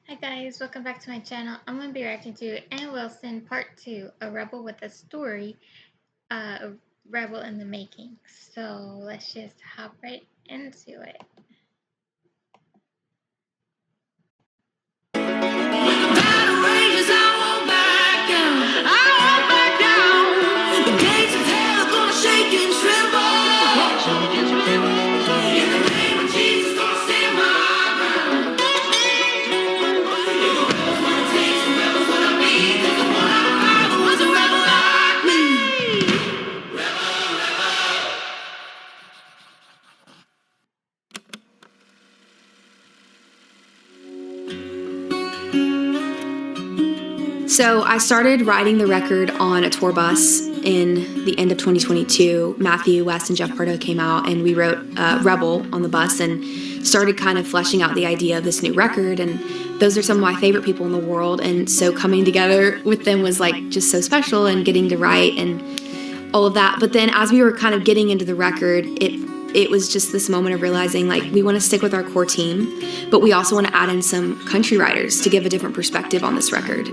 Hi guys, welcome back to my channel. I'm going to be reacting to Ann Wilson Part 2, A Rebel with a Story, a Rebel in the Making. So let's just hop right into it. So I started riding the record on a tour bus in the end of 2022. Matthew, West, and Jeff Pardo came out, and we wrote Rebel on the bus and started kind of fleshing out the idea of this new record. And those are some of my favorite people in the world. And so coming together with them was like just so special, and getting to write and all of that. But then as we were kind of getting into the record, it was just this moment of realizing like we want to stick with our core team, but we also want to add in some country writers to give a different perspective on this record.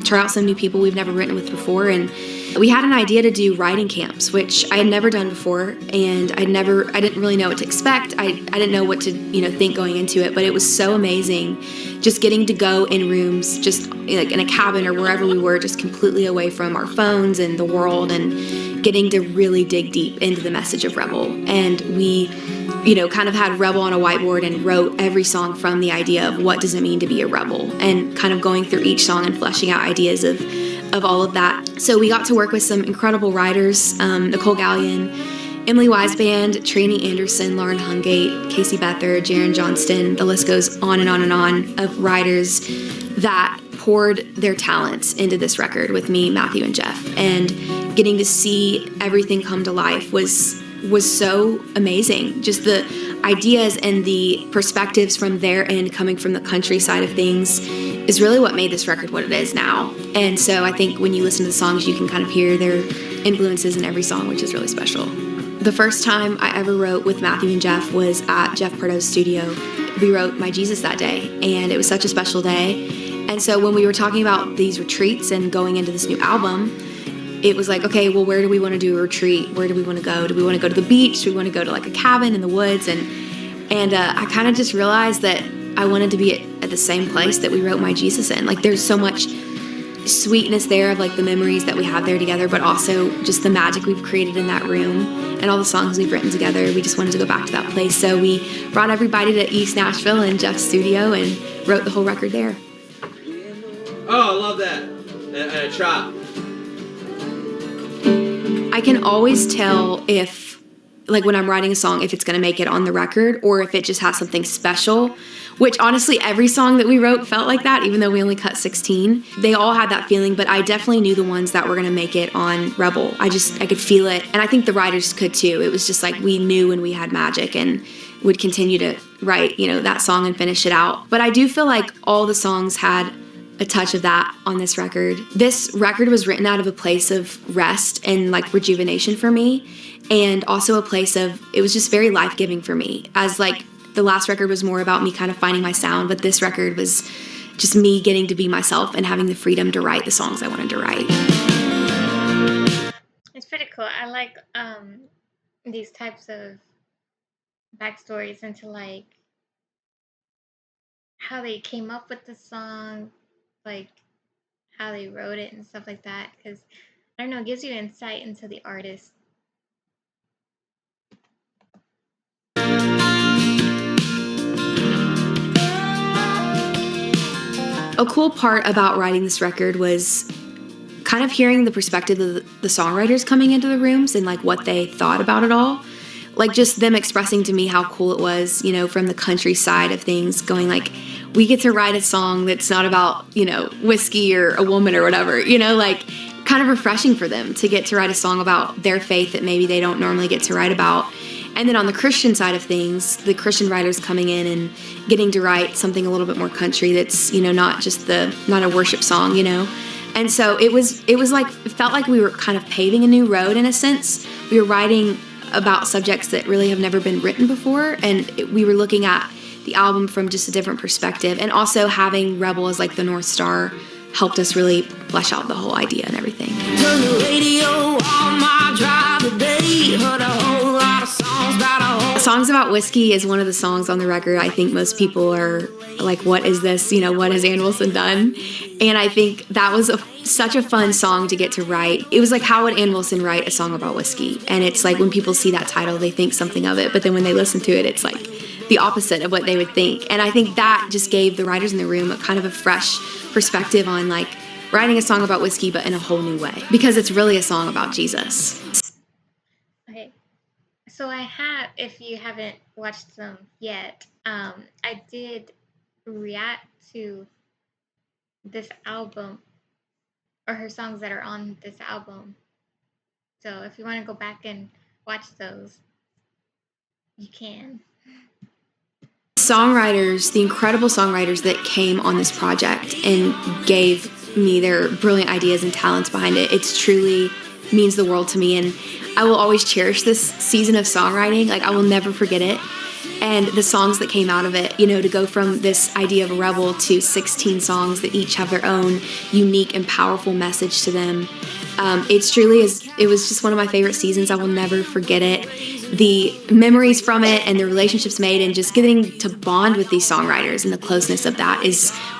Try out some new people we've never written with before, and we had an idea to do writing camps, which I had never done before, and I didn't really know what to expect. I didn't know what to think going into it, but it was so amazing just getting to go in rooms, just like in a cabin or wherever we were, just completely away from our phones and the world, and getting to really dig deep into the message of Rebel. And we, kind of had Rebel on a whiteboard and wrote every song from the idea of what does it mean to be a rebel, and kind of going through each song and fleshing out ideas of all of that. So we got to work with some incredible writers, Nicole Gallion, Emily Weisband, Tranny Anderson, Lauren Hungate, Casey Bether, Jaron Johnston. The list goes on and on and on of writers that poured their talents into this record with me, Matthew, and Jeff. And getting to see everything come to life was so amazing. Just the ideas and the perspectives from their end, coming from the country side of things, is really what made this record what it is now. And so I think when you listen to the songs, you can kind of hear their influences in every song, which is really special. The first time I ever wrote with Matthew and Jeff was at Jeff Pardo's studio. We wrote My Jesus that day, and it was such a special day. And so when we were talking about these retreats and going into this new album, it was like, okay, well, where do we want to do a retreat? Where do we want to go? Do we want to go to the beach? Do we want to go to like a cabin in the woods? And I kind of just realized that I wanted to be at the same place that we wrote My Jesus in. Like, there's so much sweetness there of like the memories that we have there together, but also just the magic we've created in that room and all the songs we've written together. We just wanted to go back to that place. So we brought everybody to East Nashville in Jeff's studio and wrote the whole record there. Oh, I love that. And a chop. I can always tell if, like when I'm writing a song, if it's going to make it on the record or if it just has something special, which honestly every song that we wrote felt like that, even though we only cut 16. They all had that feeling, but I definitely knew the ones that were going to make it on Rebel. I could feel it, and I think the writers could too. It was just like we knew when we had magic and would continue to write, that song and finish it out. But I do feel like all the songs had a touch of that on this record. This record was written out of a place of rest and like rejuvenation for me, and also a place of, it was just very life-giving for me. As like the last record was more about me kind of finding my sound, but this record was just me getting to be myself and having the freedom to write the songs I wanted to write. It's pretty cool. I like these types of backstories into like how they came up with the song, like how they wrote it and stuff like that, because I don't know, it gives you insight into the artist. A cool part about writing this record was kind of hearing the perspective of the songwriters coming into the rooms and like what they thought about it all. Like just them expressing to me how cool it was, from the country side of things, going like, we get to write a song that's not about, whiskey or a woman or whatever, like kind of refreshing for them to get to write a song about their faith that maybe they don't normally get to write about. And then on the Christian side of things, the Christian writers coming in and getting to write something a little bit more country that's, not a worship song, And so it was like, it felt like we were kind of paving a new road in a sense. We were writing about subjects that really have never been written before, and we were looking at the album from just a different perspective. And also having Rebel as like the North Star helped us really flesh out the whole idea and everything. Turn the radio on my drive today. Heard a whole lot of songs about a whole Songs About Whiskey is one of the songs on the record. I think most people are like, what is this? What has Ann Wilson done? And I think that was such a fun song to get to write. It was like, how would Ann Wilson write a song about whiskey? And it's like when people see that title, they think something of it. But then when they listen to it, it's like the opposite of what they would think. And I think that just gave the writers in the room a kind of a fresh perspective on like writing a song about whiskey, but in a whole new way, because it's really a song about Jesus. Okay, so I have, if you haven't watched them yet, I did react to this album, or her songs that are on this album. So if you want to go back and watch those, you can. Songwriters, the incredible songwriters that came on this project and gave me their brilliant ideas and talents behind it, it's truly means the world to me. And I will always cherish this season of songwriting. Like, I will never forget it. And the songs that came out of it, to go from this idea of a rebel to 16 songs that each have their own unique and powerful message to them. It was just one of my favorite seasons. I will never forget it. The memories from it and the relationships made and just getting to bond with these songwriters and the closeness of that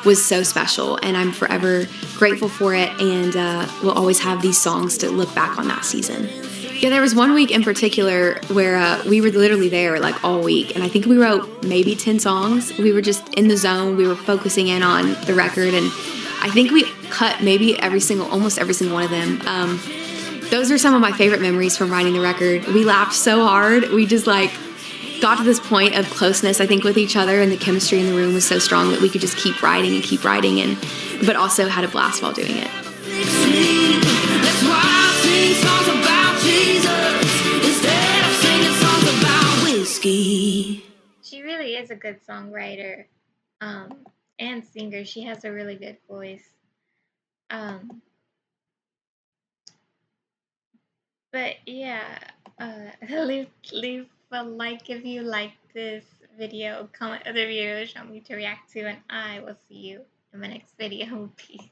was so special. And I'm forever grateful for it, and we'll always have these songs to look back on that season. Yeah, there was one week in particular where we were literally there like all week, and I think we wrote maybe 10 songs. We were just in the zone. We were focusing in on the record, and I think we cut maybe almost every single one of them. Those are some of my favorite memories from writing the record. We laughed so hard. We just got to this point of closeness, I think, with each other, and the chemistry in the room was so strong that we could just keep writing, but also had a blast while doing it. That's why I sing songs about Jesus instead of singing songs about whiskey. She really is a good songwriter and singer. She has a really good voice. But yeah, leave a like if you like this video. Comment other videos you want me to react to, and I will see you in my next video. Peace.